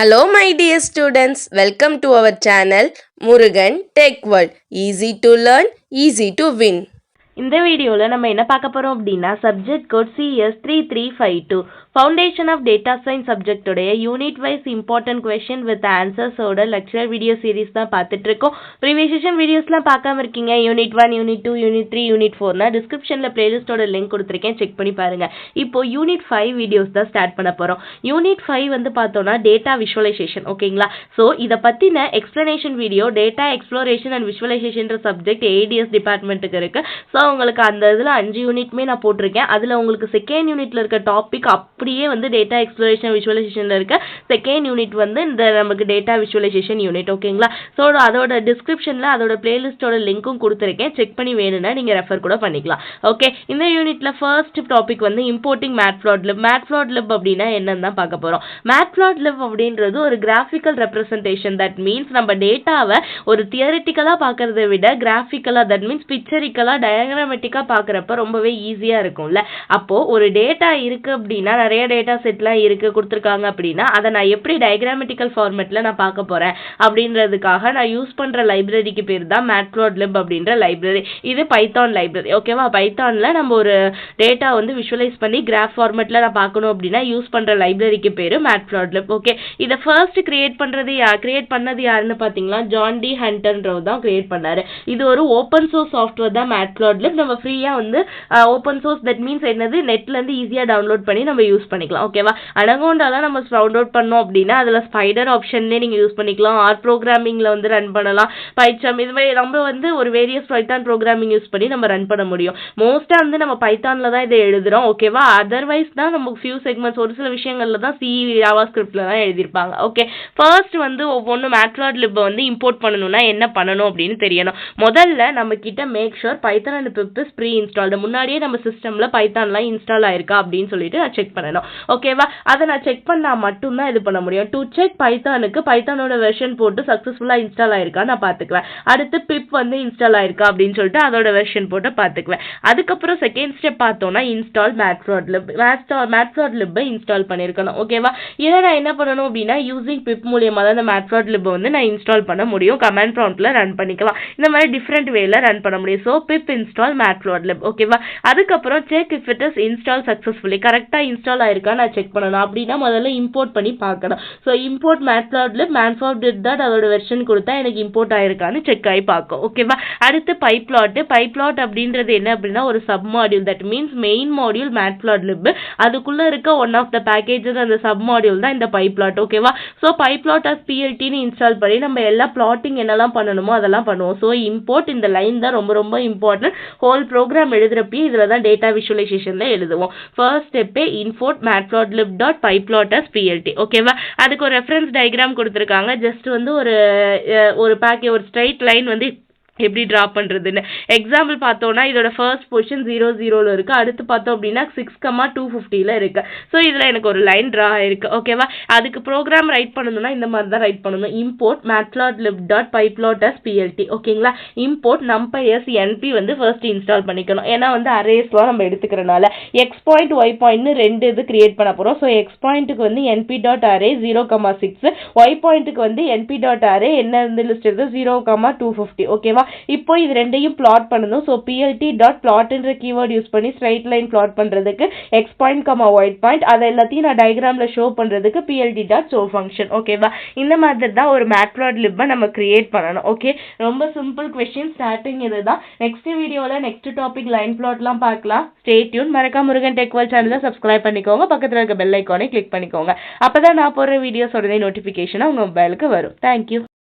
Hello my dear students, welcome to our channel Murugan Tech World. Easy to learn, easy to win. இந்த வீடியோவில் நம்ம என்ன பார்க்க போகிறோம் அப்படின்னா subject code CS3352 foundation of data science சப்ஜெக்டோடைய unit wise important question with ஆன்சர்ஸோட lecture video series தான் பார்த்துட்டு இருக்கோம். ப்ரீவியஸ் செஷன் வீடியோஸ்லாம் பார்க்காம இருக்கீங்க, யூனிட் 1, யூனிட் 2, யூனிட் 3, யூனிட் 4னா டிஸ்கிரிப்ஷனில் பிளேலிஸ்டோட லிங்க் கொடுத்துருக்கேன், செக் பண்ணி பாருங்கள். இப்போ யூனிட் 5 வீடியோஸ் தான் ஸ்டார்ட் பண்ண போகிறோம். யூனிட் 5 வந்து பார்த்தோன்னா டேட்டா விஷுவலைசேஷன், ஓகேங்களா? ஸோ இதை பற்றின explanation video data exploration and visualisation subject ADS டிபார்ட்மெண்ட்டுக்கு இருக்குது. ஸோ உங்களுக்கு அந்த இதில் 5 யூனிட்மே நான் போட்டிருக்கேன். அதில் உங்களுக்கு செகண்ட் யூனிட்ல இருக்க டாபிக் அப்படியே வந்து டேட்டா எக்ஸ்ப்ளோரேஷன் விஷுவலைசேஷனில் இருக்க செகண்ட் யூனிட் வந்து இந்த நமக்கு டேட்டா விஷுவலைசேஷன் யூனிட், ஓகேங்களா? ஸோ அதோட டிஸ்கிரிப்ஷனில் அதோட பிளேலிஸ்டோட லிங்க்கும் கொடுத்துருக்கேன், செக் பண்ணி வேணும்னா நீங்கள் ரெஃபர் கூட பண்ணிக்கலாம். ஓகே, இந்த யூனிட்ல ஃபர்ஸ்ட் டாபிக் வந்து இம்போர்ட்டிங் மேட்ப்ளாட்லிப். மேட்ப்ளாட்லிப் அப்படின்னா என்னன்னு தான் பார்க்க போகிறோம். மேட்ப்ளாட்லிப் அப்படின்றது ஒரு கிராஃபிக்கல் ரெப்ரசன்டேஷன். தட் மீன்ஸ் நம்ம டேட்டாவை ஒரு தியரிட்டிக்கலாக பார்க்கறத விட கிராஃபிக்கலாக, தட் மீன்ஸ் பிக்சரிக்கலாக டயக்ராமெட்டிக்காக பார்க்குறப்ப ரொம்பவே ஈஸியாக இருக்கும்ல. அப்போது ஒரு டேட்டா இருக்குது அப்படின்னா, நிறைய டேட்டா செட்லாம் இருக்குது கொடுத்துருக்காங்க அப்படின்னா, அதை நான் எப்படி டயக்ராமெட்டிக்கல் ஃபார்மேட்டில் நான் பார்க்க போகிறேன் அப்படின்றதுக்காக நான் யூஸ் பண்ணுற லைப்ரரிக்கு பேர் தான் மேட்ப்ளாட்லிப் அப்படின்ற லைப்ரரி. இது பைத்தான் லைப்ரரி, ஓகேவா? பைத்தானில் நம்ம ஒரு டேட்டா வந்து விஷுவலைஸ் பண்ணி கிராஃப் ஃபார்மேட்டில் நான் பார்க்கணும் அப்படின்னா யூஸ் பண்ணுற லைப்ரரிக்கு பேர் மேட்ப்ளாட்லிப். ஓகே, இதை ஃபர்ஸ்ட் கிரியேட் பண்ணது யாருன்னு பார்த்தீங்கன்னா ஜான் டி ஹண்டர்ன்றவர் தான் கிரியேட் பண்ணாரு. இது ஒரு ஓப்பன் சோர்ஸ் சாஃப்ட்வேர் தான் மேட்ப்ளாட்லிப். நம்ம ஃப்ரீயாக வந்து ஓப்பன் சோர்ஸ், தட் மீன்ஸ் என்னது, நெட்லேருந்து ஈஸியாக டவுன்லோட் பண்ணி நம்ம யூஸ் பண்ணிக்கலாம், ஓகேவா? அனகோண்டாலாம் நம்ம டவுன்லோட் பண்ணோம் அப்படின்னா அதில் ஸ்பைடர் ஆப்ஷன்லேயே நீங்கள் யூஸ் பண்ணிக்கலாம். ஆர் ப்ரோக்ராமிங்கில் வந்து ரன் பண்ணலாம். பைத்தன் இது மாதிரி நம்ம வந்து ஒரு வேரியஸ் பைத்தான் ப்ரோக்ராமிங் யூஸ் பண்ணி நம்ம ரன் பண்ண முடியும். மோஸ்ட்டாக வந்து நம்ம பைத்தானில் தான் இதை எழுதுகிறோம், ஓகேவா? அதர்வைஸ் தான் நமக்கு ஃபியூ செக்மெண்ட்ஸ் ஒரு சில விஷயங்களில் தான் ஜாவா ஸ்கிரிப்டில் தான் எழுதியிருப்பாங்க. ஓகே, ஃபர்ஸ்ட் வந்து ஒவ்வொன்று மேட்ப்ளாட்லிப்பை வந்து இம்போர்ட் பண்ணணும்னா என்ன பண்ணணும் அப்படின்னு தெரியணும். முதல்ல நம்ம கிட்ட make sure Python and pip is pre installed. முன்னாடியே நம்ம சிஸ்டமில் பைத்தான்லாம் இன்ஸ்டால் ஆயிருக்கா அப்படின்னு சொல்லிட்டு நான் செக் பண்ணணும், ஓகேவா? அதை நான் செக் பண்ணால் மட்டும்தான் இது பண்ண முடியும். டு செக் பைத்தானுக்கு பைத்தானோட வெர்ஷன் போட்டு சக்ஸஸ்ஃபுல்லாக இன்ஸ்டால் ஆயிருக்கா நான் பார்த்துக்குவேன். அடுத்து பிப் வந்து இன்ஸ்டால் ஆயிருக்கா அப்படின்னு சொல்லிட்டு அதோட வெர்ஷன் போட்டு பார்த்துக்குவேன். அதுக்கப்புறம் செகண்ட் ஸ்டெப் பார்த்தோம்னா இன்ஸ்டால் மேட்ப்ளாட்லிப். மேட்ப்ளாட்லிப்பை இன்ஸ்டால் பண்ணியிருக்கணும், ஓகேவா? இதை நான் என்ன பண்ணணும் அப்படின்னா யூசிங் பிப் மூலியமாக தான் அந்த மேட்ப்ளாட்லிப்பை வந்து நான் இன்ஸ்டால் பண்ண முடியும். கமாண்ட் ப்ராம்ப்ட்ல ரன் பண்ணிக்கலாம். இந்த மாதிரி டிஃப்ரெண்ட் வேல ரன் பண்ண முடியும். ஸோ பிப் இன்ஸ்டால் மேட்ப்ளாட்லிப், ஓகேவா? அதுக்கப்புறம் check if it is install successfully. கரெக்டாக இன்ஸ்டால் ஆயிருக்கா நான் செக் பண்ணணும். அப்படின்னா முதல்ல இம்போர்ட் பண்ணி பார்க்கணும். ஸோ இம்போர்ட் மேட்ப்ளாட்லிப் மேட்ப்ளாட்லிப் டாட் அதோட வெர்ஷன் கொடுத்தா எனக்கு இம்போர்ட் ஆயிருக்கான்னு செக் ஆகி பார்க்கும், ஓகேவா? அடுத்து பைப்ளாட் அப்படின்றது என்ன அப்படின்னா ஒரு sub module. That means main module matplotlib, அதுக்குள்ள இருக்க ஒன் ஆஃப் த பேக்கேஜஸ் அந்த சப் மாடியூல் தான் இந்த பைப்ளாட், ஓகேவா? ஸோ பைப்ளாட் ஆஸ் PLTன்னு இன்ஸ்டால் பண்ணி நம்ம எல்லா பிளாட்டிங் என்னெல்லாம் பண்ணணுமோ அதெல்லாம் பண்ணுவோம். ஸோ இம்போர்ட் இந்த லைன் தான் ரொம்ப ரொம்ப இம்பார்ட்டன்ட். ஹோல் ப்ரோக்ராம் எழுதுறப்பே இதில் தான் டேட்டா விஷுவலைசேஷனில் எழுதுவோம். ஃபர்ஸ்ட் ஸ்டெப்பே import matplotlib dot pyplot as PLT, ஓகேவா? அதுக்கு ஒரு ரெஃபரன்ஸ் டயக்ராம் கொடுத்துருக்காங்க. ஜஸ்ட் வந்து ஒரு ஸ்ட்ரைட் லைன் வந்து எப்படி ட்ரா பண்ணுறதுன்னு எக்ஸாம்பிள் பார்த்தோன்னா இதோட ஃபர்ஸ்ட் பொசிஷன் 0, 0ல் இருக்குது. அடுத்து பார்த்தோம் அப்படின்னா 6,250ல் இருக்குது. ஸோ இதில் எனக்கு ஒரு லைன் ட்ரா ஆயிருக்கு, ஓகேவா? அதுக்கு ப்ரோக்ராம் ரைட் பண்ணணும்னா இந்த மாதிரி தான் ரைட் பண்ணணும். Import matplotlib dot pyplot as PLT, ஓகேங்களா? இம்போர்ட் numpy as NP வந்து ஃபர்ஸ்ட் இன்ஸ்டால் பண்ணிக்கணும். ஏன்னா வந்து அரேஸ்லாம் நம்ம எடுத்துக்கிறனால எக்ஸ் பாயிண்ட் ஒய் பாயிண்ட்னு ரெண்டு இது கிரியேட் பண்ண போகிறோம். ஸோ எக்ஸ் பாயிண்ட்டுக்கு வந்து NP டாட் அரே 0,6, ஒய் பாயிண்ட்டுக்கு வந்து NP டாட் அரே என்ன இருந்து லிஸ்ட் இருக்குது 0,250, ஓகேவா? இப்போ இது ரெண்டையும் பிளாட் பண்ணணும். ஸோ PLT டாட் பிளாட்ன்ற கீவேர்ட் யூஸ் பண்ணி ஸ்ட்ரைட் லைன் பிளாட் பண்ணுறதுக்கு எக்ஸ் பாயிண்ட் ஒய் பாயிண்ட் அதை எல்லாத்தையும் நான் டயக்ராமில் ஷோ பண்ணுறதுக்கு PLT டாட் ஷோ ஃபங்க்ஷன், ஓகேவா? இந்த மாதிரி தான் ஒரு மேட்ப்ளாட்லிப்பை நம்ம கிரியேட் பண்ணணும். ஓகே, ரொம்ப சிம்பிள் கொஸ்டின் ஸ்டார்டிங் இது தான். நெக்ஸ்ட் வீடியோவில் நெக்ஸ்ட் டாபிக் லைன் பிளாட்லாம் பார்க்கலாம். Stay tune. மறக்காம முருகன் டெக் வேர்ல்ட் சேனலை சப்ஸ்கிரைப் பண்ணிக்கோங்க. பக்கத்தில் இருக்க பெல் ஐக்கானை கிளிக் பண்ணிக்கோங்க. அப்போ தான் நான் போடுற வீடியோஸோட நோட்டிஃபிகேஷனாக உங்கள் மொபைலுக்கு வரும். தேங்க்யூ.